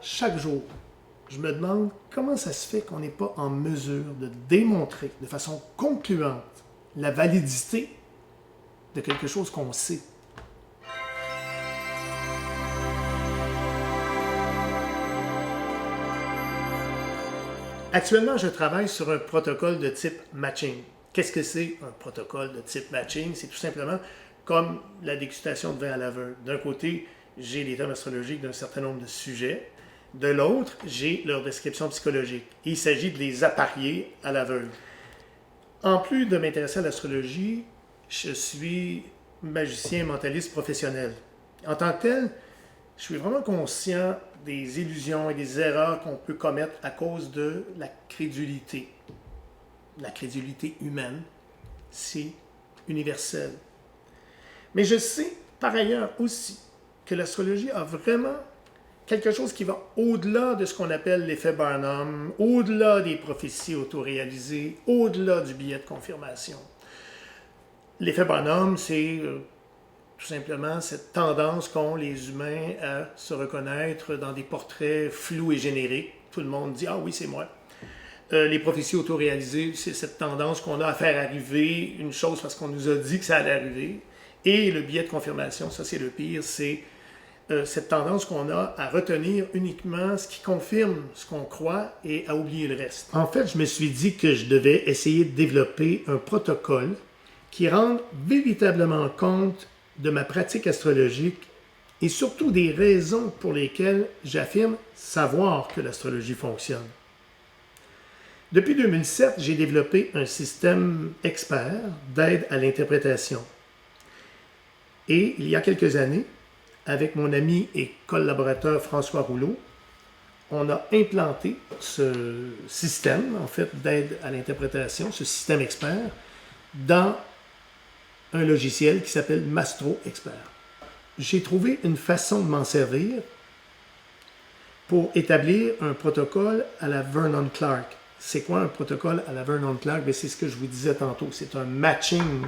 chaque jour, je me demande comment ça se fait qu'on n'est pas en mesure de démontrer de façon concluante la validité de quelque chose qu'on sait. Actuellement, je travaille sur un protocole de type matching. Qu'est-ce que c'est un protocole de type matching? C'est tout simplement comme la dégustation de vin à l'aveugle. D'un côté, j'ai les termes astrologiques d'un certain nombre de sujets. De l'autre, j'ai leur description psychologique. Il s'agit de les apparier à l'aveugle. En plus de m'intéresser à l'astrologie, je suis magicien mentaliste professionnel. En tant que tel, je suis vraiment conscient des illusions et des erreurs qu'on peut commettre à cause de la crédulité. La crédulité humaine, c'est universel. Mais je sais par ailleurs aussi que l'astrologie a vraiment quelque chose qui va au-delà de ce qu'on appelle l'effet Barnum, au-delà des prophéties autoréalisées, au-delà du billet de confirmation. L'effet Barnum, c'est tout simplement cette tendance qu'ont les humains à se reconnaître dans des portraits flous et génériques. Tout le monde dit « Ah oui, c'est moi ». Les prophéties autoréalisées, c'est cette tendance qu'on a à faire arriver une chose parce qu'on nous a dit que ça allait arriver. Et le billet de confirmation, ça c'est le pire, c'est cette tendance qu'on a à retenir uniquement ce qui confirme ce qu'on croit et à oublier le reste. En fait, je me suis dit que je devais essayer de développer un protocole qui rende véritablement compte de ma pratique astrologique et surtout des raisons pour lesquelles j'affirme savoir que l'astrologie fonctionne. Depuis 2007, j'ai développé un système expert d'aide à l'interprétation. Et il y a quelques années, avec mon ami et collaborateur François Rouleau, on a implanté ce système, en fait, d'aide à l'interprétation, ce système expert, dans un logiciel qui s'appelle Mastro Expert. J'ai trouvé une façon de m'en servir pour établir un protocole à la Vernon Clark. C'est quoi un protocole à la Vernon Clark? C'est ce que je vous disais tantôt. C'est un matching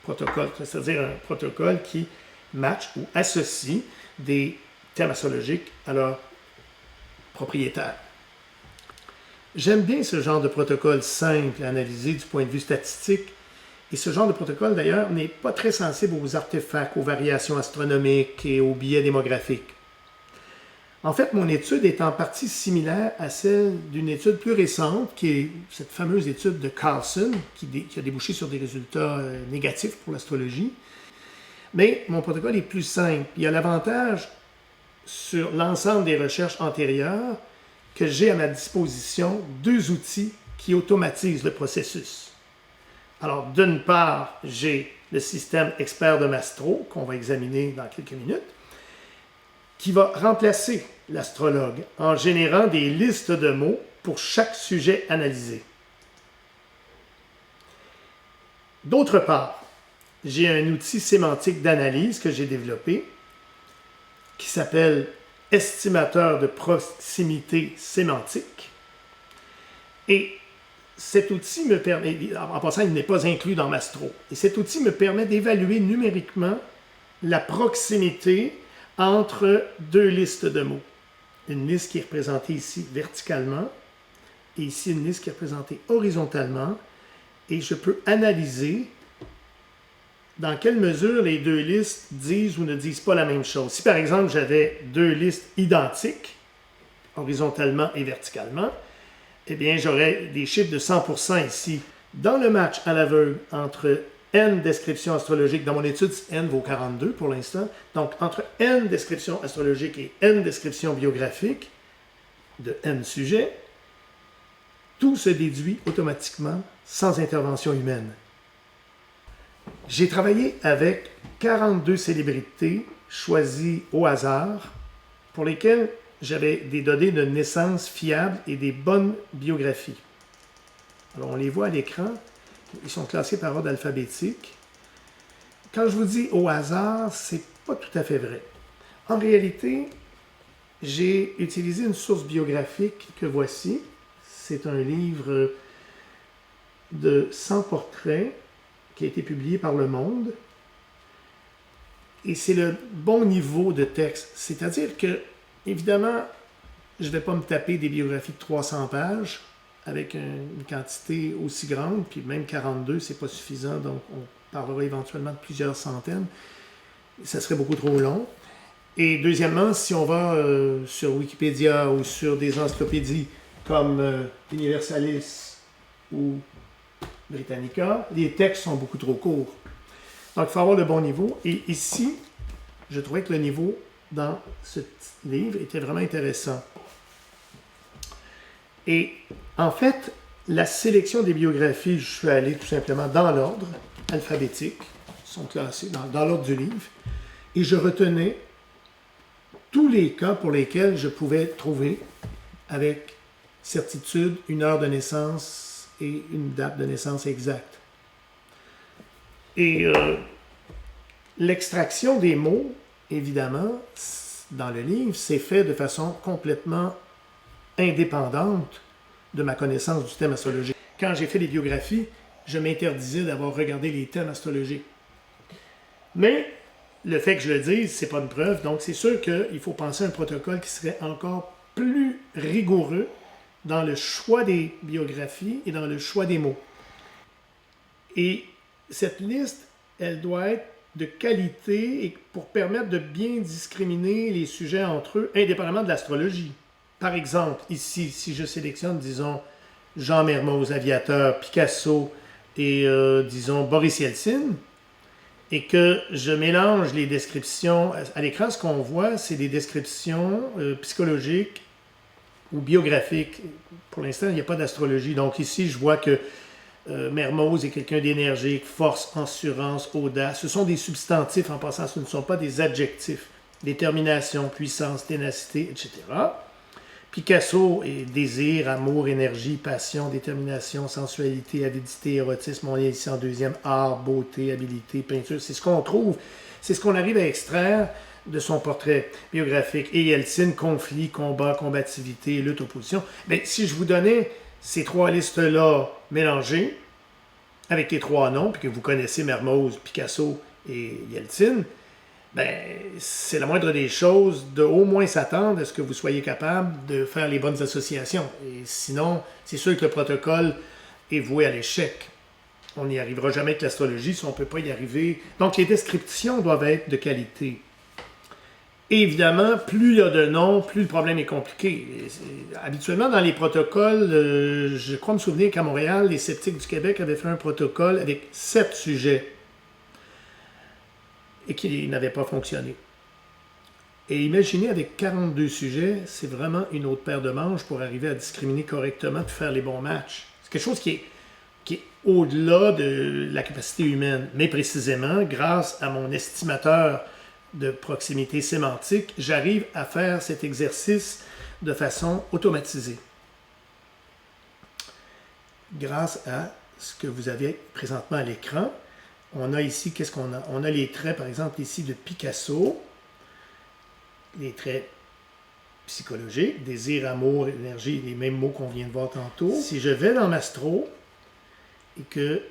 protocole, c'est-à-dire un protocole qui match ou associe des termes astrologiques à leur propriétaire. J'aime bien ce genre de protocole simple à analyser du point de vue statistique. Et ce genre de protocole, d'ailleurs, n'est pas très sensible aux artefacts, aux variations astronomiques et aux biais démographiques. En fait, mon étude est en partie similaire à celle d'une étude plus récente, qui est cette fameuse étude de Carlson, qui a débouché sur des résultats négatifs pour l'astrologie. Mais mon protocole est plus simple. Il y a l'avantage sur l'ensemble des recherches antérieures que j'ai à ma disposition deux outils qui automatisent le processus. Alors, d'une part, j'ai le système expert de Mastro, qu'on va examiner dans quelques minutes, qui va remplacer l'astrologue en générant des listes de mots pour chaque sujet analysé. D'autre part, j'ai un outil sémantique d'analyse que j'ai développé qui s'appelle estimateur de proximité sémantique. Et cet outil me permet, en passant, il n'est pas inclus dans Mastro, et cet outil me permet d'évaluer numériquement la proximité entre deux listes de mots. Une liste qui est représentée ici verticalement, et ici une liste qui est représentée horizontalement, et je peux analyser dans quelle mesure les deux listes disent ou ne disent pas la même chose. Si par exemple j'avais deux listes identiques, horizontalement et verticalement, eh bien j'aurais des chiffres de 100% ici. Dans le match à l'aveugle entre N descriptions astrologiques, dans mon étude, N vaut 42 pour l'instant, donc entre N descriptions astrologiques et N descriptions biographiques de N sujets, tout se déduit automatiquement sans intervention humaine. J'ai travaillé avec 42 célébrités choisies au hasard pour lesquelles j'avais des données de naissance fiables et des bonnes biographies. Alors, on les voit à l'écran. Ils sont classés par ordre alphabétique. Quand je vous dis au hasard, c'est pas tout à fait vrai. En réalité, j'ai utilisé une source biographique que voici. C'est un livre de 100 portraits qui a été publié par Le Monde. Et c'est le bon niveau de texte. C'est-à-dire que, évidemment, je ne vais pas me taper des biographies de 300 pages avec une quantité aussi grande, puis même 42, c'est pas suffisant, donc on parlera éventuellement de plusieurs centaines. Ça serait beaucoup trop long. Et deuxièmement, si on va sur Wikipédia ou sur des encyclopédies comme Universalis ou Britannica, les textes sont beaucoup trop courts. Donc, il faut avoir le bon niveau. Et ici, je trouvais que le niveau dans ce livre était vraiment intéressant. Et en fait, la sélection des biographies, je suis allé tout simplement dans l'ordre alphabétique, ils sont classés dans l'ordre du livre, et je retenais tous les cas pour lesquels je pouvais trouver avec certitude une heure de naissance et une date de naissance exacte. Et l'extraction des mots, évidemment, dans le livre, c'est fait de façon complètement indépendante de ma connaissance du thème astrologique. Quand j'ai fait les biographies, je m'interdisais d'avoir regardé les thèmes astrologiques. Mais le fait que je le dise, c'est pas une preuve, donc c'est sûr qu'il faut penser à un protocole qui serait encore plus rigoureux dans le choix des biographies et dans le choix des mots. Et cette liste, elle doit être de qualité et pour permettre de bien discriminer les sujets entre eux, indépendamment de l'astrologie. Par exemple, ici, si je sélectionne, disons, Jean Mermoz, aviateur, Picasso et, disons, Boris Yeltsin, et que je mélange les descriptions, à l'écran, ce qu'on voit, c'est des descriptions psychologiques ou biographiques. Pour l'instant, il n'y a pas d'astrologie. Donc ici, je vois que Mermoz est quelqu'un d'énergique, force, assurance, audace. Ce sont des substantifs en passant, ce ne sont pas des adjectifs. Détermination, puissance, ténacité, etc. Picasso est désir, amour, énergie, passion, détermination, sensualité, avidité, érotisme. On est ici en deuxième, art, beauté, habileté, peinture. C'est ce qu'on trouve, c'est ce qu'on arrive à extraire de son portrait biographique. Et Yeltsin, conflit, combat, combativité, lutte, opposition. Bien, si je vous donnais ces trois listes-là mélangées, avec les trois noms, puis que vous connaissez Mermoz, Picasso et Yeltsin, ben, c'est la moindre des choses de au moins s'attendre à ce que vous soyez capable de faire les bonnes associations. Et sinon, c'est sûr que le protocole est voué à l'échec. On n'y arrivera jamais avec l'astrologie si on ne peut pas y arriver. Donc, les descriptions doivent être de qualité. Et évidemment, plus il y a de noms, plus le problème est compliqué. Habituellement, dans les protocoles, je crois me souvenir qu'à Montréal, les sceptiques du Québec avaient fait un protocole avec 7 sujets et qui n'avait pas fonctionné. Et imaginez, avec 42 sujets, c'est vraiment une autre paire de manches pour arriver à discriminer correctement et faire les bons matchs. C'est quelque chose qui est au-delà de la capacité humaine. Mais précisément, grâce à mon estimateur de proximité sémantique, j'arrive à faire cet exercice de façon automatisée. Grâce à ce que vous avez présentement à l'écran, on a ici, qu'est-ce qu'on a? On a les traits, par exemple, ici de Picasso, les traits psychologiques, désir, amour, énergie, les mêmes mots qu'on vient de voir tantôt. Si je vais dans Mastro et que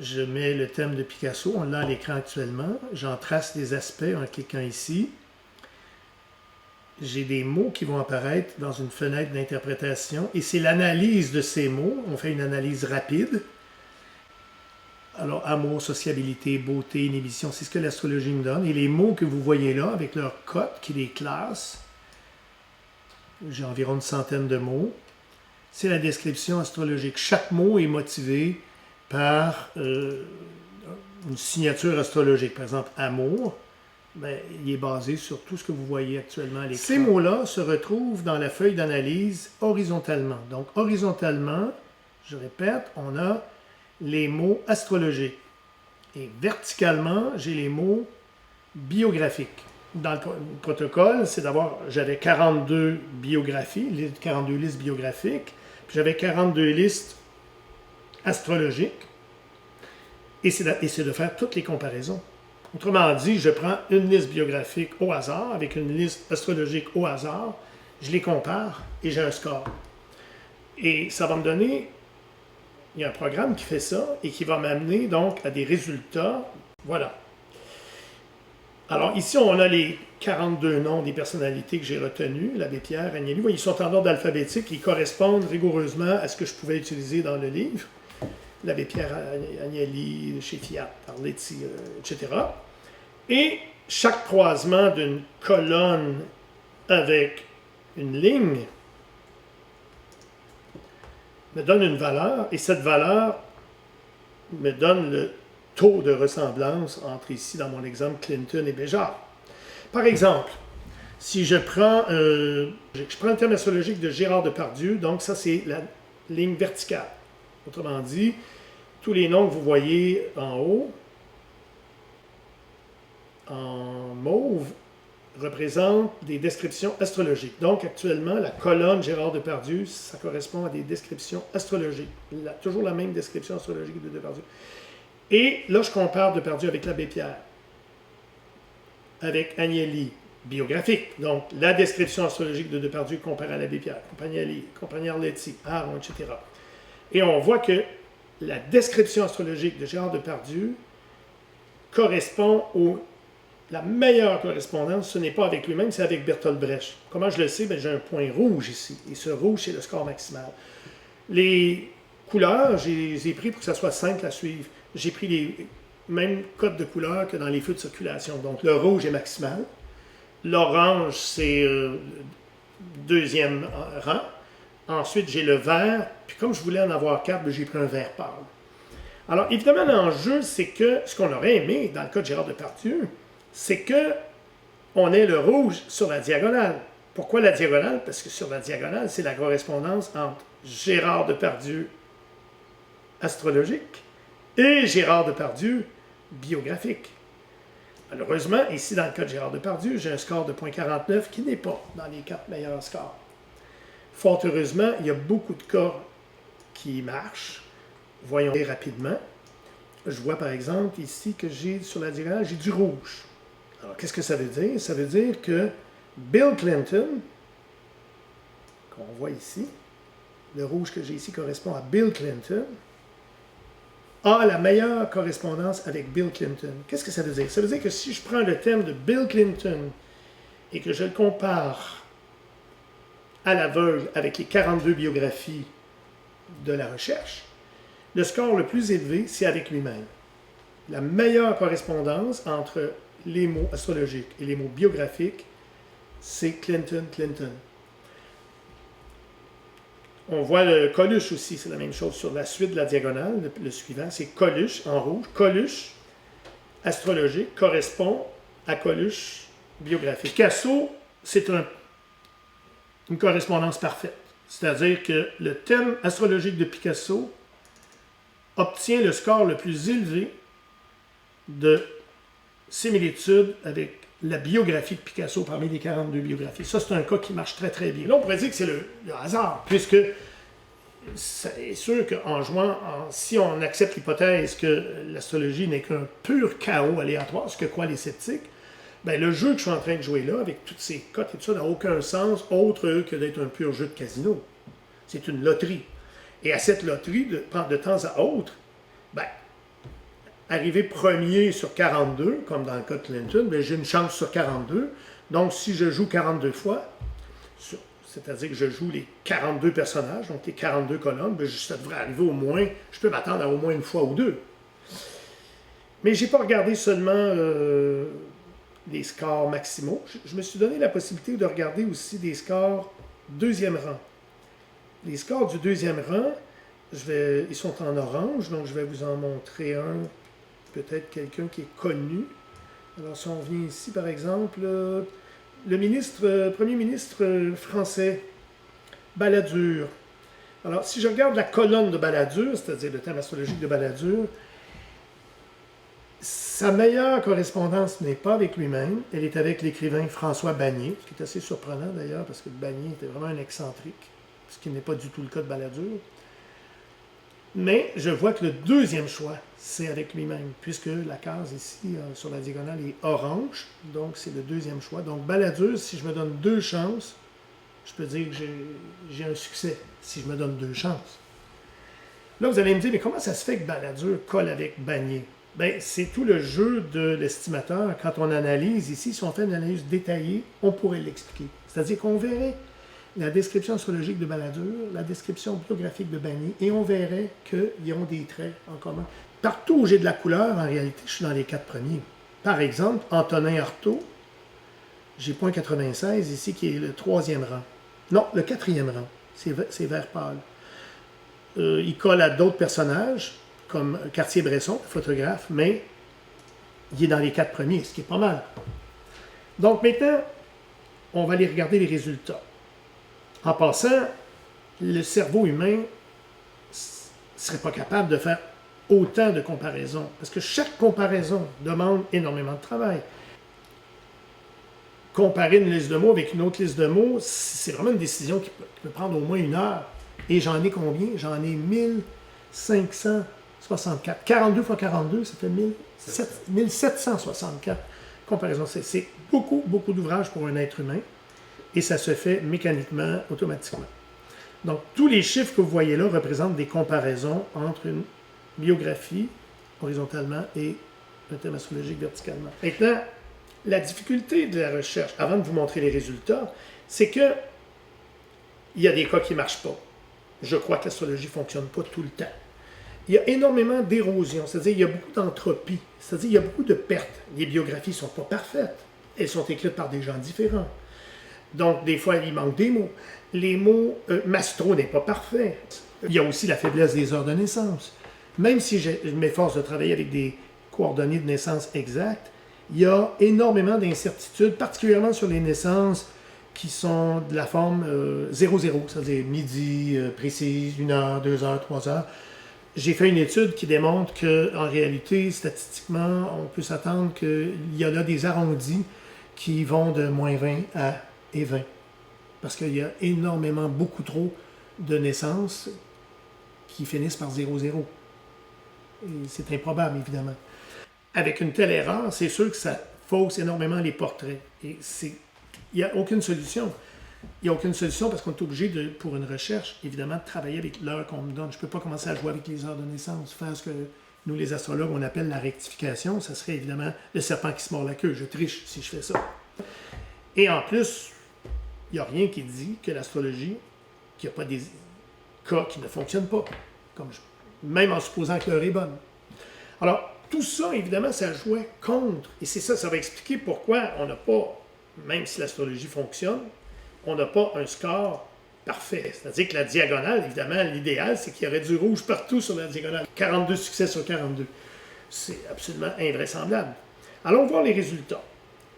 je mets le thème de Picasso, on l'a à l'écran actuellement, j'en trace les aspects en cliquant ici. J'ai des mots qui vont apparaître dans une fenêtre d'interprétation et c'est l'analyse de ces mots. On fait une analyse rapide. Alors, amour, sociabilité, beauté, inhibition, c'est ce que l'astrologie me donne. Et les mots que vous voyez là, avec leur cote qui les classe, j'ai environ une centaine de mots, c'est la description astrologique. Chaque mot est motivé par une signature astrologique. Par exemple, amour, ben, il est basé sur tout ce que vous voyez actuellement à l'écran. Ces mots-là se retrouvent dans la feuille d'analyse horizontalement. Donc, horizontalement, je répète, on a les mots astrologiques. Et verticalement, j'ai les mots biographiques. Dans le protocole, c'est d'avoir, j'avais 42 biographies, 42 listes biographiques, puis j'avais 42 listes astrologiques, et c'est de faire toutes les comparaisons. Autrement dit, je prends une liste biographique au hasard, avec une liste astrologique au hasard, je les compare, et j'ai un score. Et ça va me donner... Il y a un programme qui fait ça et qui va m'amener donc à des résultats. Voilà. Alors ici, on a 42 noms des personnalités que j'ai retenues, l'abbé Pierre, Agnelli. Ils sont en ordre alphabétique, ils correspondent rigoureusement à ce que je pouvais utiliser dans le livre. L'abbé Pierre Agnelli, chez Fiat, Arletty, etc. Et chaque croisement d'une colonne avec une ligne me donne une valeur, et cette valeur me donne le taux de ressemblance entre ici, dans mon exemple, Clinton et Béjart. Par exemple, si je prends le terme astrologique de Gérard Depardieu, donc ça c'est la ligne verticale. Autrement dit, tous les noms que vous voyez en haut, en mauve, représentent des descriptions astrologiques. Donc actuellement, la colonne Gérard Depardieu, ça correspond à des descriptions astrologiques. Toujours la même description astrologique de Depardieu. Et là, je compare Depardieu avec l'abbé Pierre, avec Agnelli, biographique. Donc, la description astrologique de Depardieu comparée à l'abbé Pierre, compagnie Arletty, Aron, etc. Et on voit que la description astrologique de Gérard Depardieu correspond la meilleure correspondance, ce n'est pas avec lui-même, c'est avec Bertolt Brecht. Comment je le sais? J'ai un point rouge ici, et ce rouge, c'est le score maximal. Les couleurs, je les ai pris pour que ça soit simple à suivre. J'ai pris les mêmes codes de couleurs que dans les feux de circulation. Donc, le rouge est maximal. L'orange, c'est deuxième rang. Ensuite, j'ai le vert. Puis, comme je voulais en avoir 4, j'ai pris un vert pâle. Alors, évidemment, l'enjeu, c'est que ce qu'on aurait aimé, dans le cas de Gérard Depardieu, c'est qu'on ait le rouge sur la diagonale. Pourquoi la diagonale? Parce que sur la diagonale, c'est la correspondance entre Gérard Depardieu astrologique et Gérard Depardieu biographique. Malheureusement, ici, dans le cas de Gérard Depardieu, j'ai un score de 0,49 qui n'est pas dans les 4 meilleurs scores. Fort heureusement, il y a beaucoup de cas qui marchent. Voyons rapidement. Je vois par exemple ici que j'ai sur la diagonale, j'ai du rouge. Alors, qu'est-ce que ça veut dire? Ça veut dire que Bill Clinton, qu'on voit ici, le rouge que j'ai ici correspond à Bill Clinton, a la meilleure correspondance avec Bill Clinton. Qu'est-ce que ça veut dire? Ça veut dire que si je prends le thème de Bill Clinton et que je le compare à l'aveugle avec les 42 biographies de la recherche, le score le plus élevé, c'est avec lui-même. La meilleure correspondance entre les mots astrologiques et les mots biographiques, c'est Clinton. On voit le Coluche aussi, c'est la même chose sur la suite de la diagonale. Le suivant, c'est Coluche en rouge. Coluche, astrologique, correspond à Coluche, biographique. Picasso, c'est une correspondance parfaite. C'est-à-dire que le thème astrologique de Picasso obtient le score le plus élevé de similitude avec la biographie de Picasso parmi les 42 biographies. Ça, c'est un cas qui marche très, très bien. Là, on pourrait dire que c'est le hasard, puisque c'est sûr qu'en jouant, si on accepte l'hypothèse que l'astrologie n'est qu'un pur chaos aléatoire, ce que croient les sceptiques, bien, le jeu que je suis en train de jouer là, avec toutes ces cotes et tout ça, n'a aucun sens autre que d'être un pur jeu de casino. C'est une loterie. Et à cette loterie, de temps à autre, ben, arriver premier sur 42, comme dans le cas de Clinton, ben, j'ai une chance sur 42. Donc, si je joue 42 fois, c'est-à-dire que je joue les 42 personnages, donc les 42 colonnes, ben, ça devrait arriver au moins, je peux m'attendre à au moins une fois ou deux. Mais je n'ai pas regardé seulement les scores maximaux. Je me suis donné la possibilité de regarder aussi des scores deuxième rang. Les scores du deuxième rang, ils sont en orange, donc je vais vous en montrer un, peut-être quelqu'un qui est connu. Alors, si on vient ici, par exemple, le premier ministre français, Balladur. Alors, si je regarde la colonne de Balladur, c'est-à-dire le thème astrologique de Balladur, sa meilleure correspondance n'est pas avec lui-même, elle est avec l'écrivain François Bagné, ce qui est assez surprenant d'ailleurs, parce que Bagné était vraiment un excentrique, ce qui n'est pas du tout le cas de Balladur. Mais je vois que le deuxième choix, c'est avec lui-même, puisque la case ici, sur la diagonale, est orange, donc c'est le deuxième choix. Donc Balladur, si je me donne 2 chances, je peux dire que j'ai un succès, si je me donne 2 chances. Là, vous allez me dire, mais comment ça se fait que Balladur colle avec Bagné? Ben, c'est tout le jeu de l'estimateur. Quand on analyse ici, si on fait une analyse détaillée, on pourrait l'expliquer. C'est-à-dire qu'on verrait la description astrologique de Balladur, la description biographique de Banny, et on verrait qu'ils ont des traits en commun. Partout où j'ai de la couleur, en réalité, je suis dans les 4 premiers. Par exemple, Antonin Artaud, j'ai .96 ici, qui est le 3e rang. Non, le 4e rang. C'est vert pâle. Il colle à d'autres personnages, comme Cartier-Bresson, photographe, mais il est dans les 4 premiers, ce qui est pas mal. Donc maintenant, on va aller regarder les résultats. En passant, le cerveau humain ne serait pas capable de faire autant de comparaisons, parce que chaque comparaison demande énormément de travail. Comparer une liste de mots avec une autre liste de mots, c'est vraiment une décision qui peut prendre au moins 1 heure. Et j'en ai combien? J'en ai 1564. 42 fois 42, ça fait 1764 comparaisons. C'est beaucoup, beaucoup d'ouvrages pour un être humain. Et ça se fait mécaniquement, automatiquement. Donc, tous les chiffres que vous voyez là représentent des comparaisons entre une biographie, horizontalement, et un thème astrologique verticalement. Maintenant, la difficulté de la recherche, avant de vous montrer les résultats, c'est que il y a des cas qui ne marchent pas. Je crois que l'astrologie ne fonctionne pas tout le temps. Il y a énormément d'érosion, c'est-à-dire il y a beaucoup d'entropie, c'est-à-dire il y a beaucoup de pertes. Les biographies ne sont pas parfaites. Elles sont écrites par des gens différents. Donc, des fois, il manque des mots. Les mots, Mastro n'est pas parfait. Il y a aussi la faiblesse des heures de naissance. Même si je m'efforce de travailler avec des coordonnées de naissance exactes, il y a énormément d'incertitudes, particulièrement sur les naissances qui sont de la forme 00, c'est-à-dire midi, précise, 1 heure, 2 heures, 3 heures. J'ai fait une étude qui démontre qu'en réalité, statistiquement, on peut s'attendre qu'il y a là des arrondis qui vont de -20 à et 20. Parce qu'il y a énormément, beaucoup trop de naissances qui finissent par 00. Et c'est improbable, évidemment. Avec une telle erreur, c'est sûr que ça fausse énormément les portraits. Et il n'y a aucune solution. Il n'y a aucune solution parce qu'on est obligé, pour une recherche, évidemment, de travailler avec l'heure qu'on me donne. Je ne peux pas commencer à jouer avec les heures de naissance, faire ce que nous, les astrologues, on appelle la rectification. Ça serait évidemment le serpent qui se mord la queue. Je triche si je fais ça. Et en plus, il n'y a rien qui dit que l'astrologie, qu'il n'y a pas des cas qui ne fonctionnent pas, même en supposant que l'heure est bonne. Alors, tout ça, évidemment, ça jouait contre. Et c'est ça, ça va expliquer pourquoi on n'a pas, même si l'astrologie fonctionne, on n'a pas un score parfait. C'est-à-dire que la diagonale, évidemment, l'idéal, c'est qu'il y aurait du rouge partout sur la diagonale. 42 succès sur 42. C'est absolument invraisemblable. Allons voir les résultats.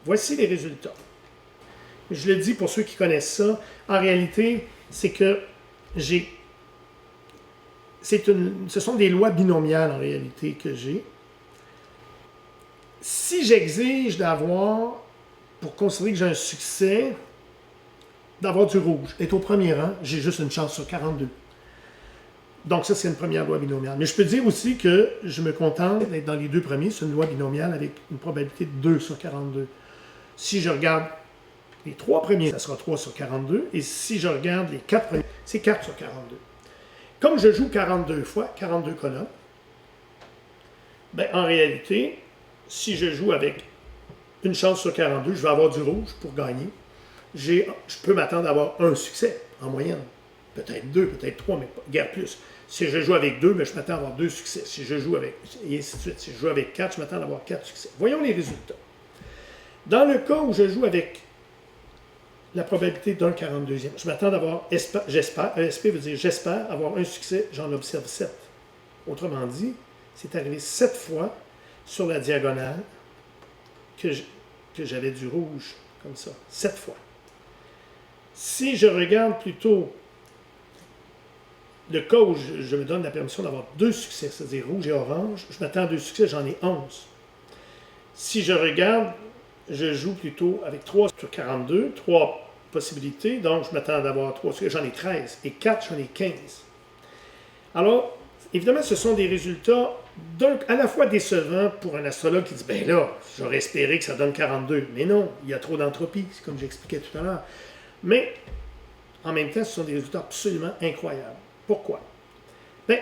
Voici les résultats. Je le dis pour ceux qui connaissent ça, en réalité, c'est que ce sont des lois binomiales, en réalité, que j'ai. Si j'exige d'avoir, pour considérer que j'ai un succès, d'avoir du rouge, être au premier rang, j'ai juste une chance sur 42. Donc ça, c'est une première loi binomiale. Mais je peux dire aussi que je me contente d'être dans les 2 premiers, c'est une loi binomiale avec une probabilité de 2 sur 42. Si je regarde les 3 premiers, ça sera 3 sur 42. Et si je regarde les 4 premiers, c'est 4 sur 42. Comme je joue 42 fois, 42 colonnes, ben, en réalité, si je joue avec une chance sur 42, je vais avoir du rouge pour gagner. Je peux m'attendre à avoir un succès en moyenne. Peut-être 2, peut-être 3, mais pas guère plus. Si je joue avec 2, ben, je m'attends à avoir 2 succès. Si je joue avec, et ainsi de suite. Si je joue avec 4, je m'attends à avoir 4 succès. Voyons les résultats. Dans le cas où je joue avec la probabilité d'un 42e, je m'attends d'avoir, j'espère, ESP veut dire j'espère avoir un succès, j'en observe 7. Autrement dit, c'est arrivé 7 fois sur la diagonale que j'avais du rouge, comme ça. 7 fois. Si je regarde plutôt le cas où je me donne la permission d'avoir 2 succès, c'est-à-dire rouge et orange, je m'attends à 2 succès, j'en ai 11. Si je regarde, je joue plutôt avec 3 sur 42, 3 possibilités, donc je m'attends d'avoir 3 succès, j'en ai 13, et 4, j'en ai 15. Alors, évidemment, ce sont des résultats à la fois décevants pour un astrologue qui dit « ben là, j'aurais espéré que ça donne 42 », mais non, il y a trop d'entropie, comme j'expliquais tout à l'heure. Mais, en même temps, ce sont des résultats absolument incroyables. Pourquoi? Bien,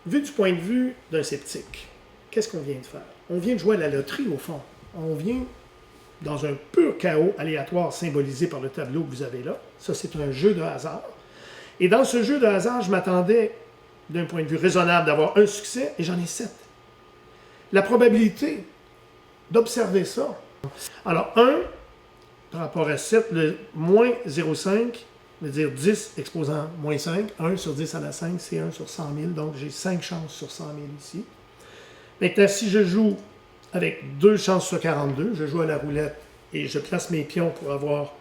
vu du point de vue d'un sceptique, qu'est-ce qu'on vient de faire? on vient de jouer à la loterie au fond. On vient dans un pur chaos aléatoire symbolisé par le tableau que vous avez là. Ça, c'est un jeu de hasard. Et dans ce jeu de hasard, je m'attendais, d'un point de vue raisonnable, d'avoir un succès, et j'en ai 7. La probabilité d'observer ça. Alors, 1 par rapport à 7, le moins 0,5 veut dire 10 exposant moins 5. 1 sur 10 à la 5, c'est 1 sur 100 000. Donc, j'ai 5 chances sur 100 000 ici. Maintenant, si je joue avec 2 chances sur 42, je joue à la roulette et je place mes pions pour avoir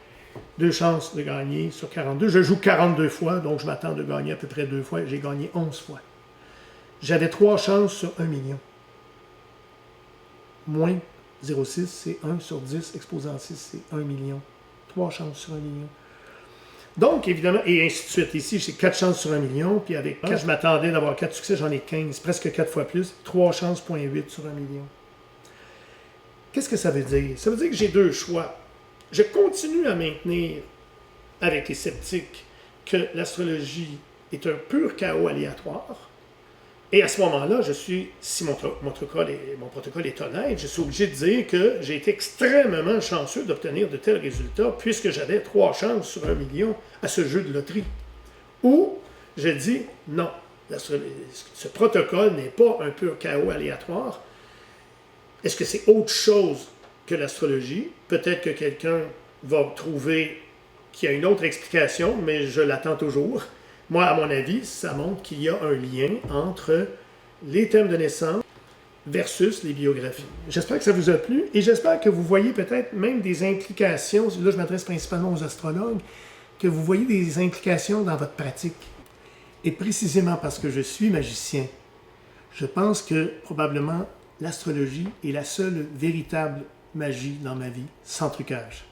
2 chances de gagner sur 42. Je joue 42 fois, donc je m'attends de gagner à peu près 2 fois. J'ai gagné 11 fois. J'avais 3 chances sur 1 million. Moins 0,6, c'est 1 sur 10, exposant 6, c'est 1 million. 3 chances sur 1 million. Donc, évidemment, et ainsi de suite. Ici, j'ai 4 chances sur 1 million, puis avec 4, je m'attendais d'avoir 4 succès, j'en ai 15, presque 4 fois plus. 3 chances, 0,8 sur 1 million. Qu'est-ce que ça veut dire? Ça veut dire que j'ai 2 choix. Je continue à maintenir, avec les sceptiques, que l'astrologie est un pur chaos aléatoire. Et à ce moment-là, si mon protocole est honnête, je suis obligé de dire que j'ai été extrêmement chanceux d'obtenir de tels résultats puisque j'avais 3 chances sur 1 million à ce jeu de loterie. Ou je dis non, ce protocole n'est pas un pur chaos aléatoire. Est-ce que c'est autre chose que l'astrologie? Peut-être que quelqu'un va trouver qu'il y a une autre explication, mais je l'attends toujours. Moi, à mon avis, ça montre qu'il y a un lien entre les thèmes de naissance versus les biographies. J'espère que ça vous a plu et j'espère que vous voyez peut-être même des implications, là je m'adresse principalement aux astrologues, que vous voyez des implications dans votre pratique. Et précisément parce que je suis magicien, je pense que probablement l'astrologie est la seule véritable magie dans ma vie, sans trucage.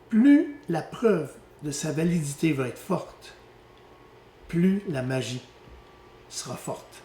Plus la preuve de sa validité va être forte, plus la magie sera forte.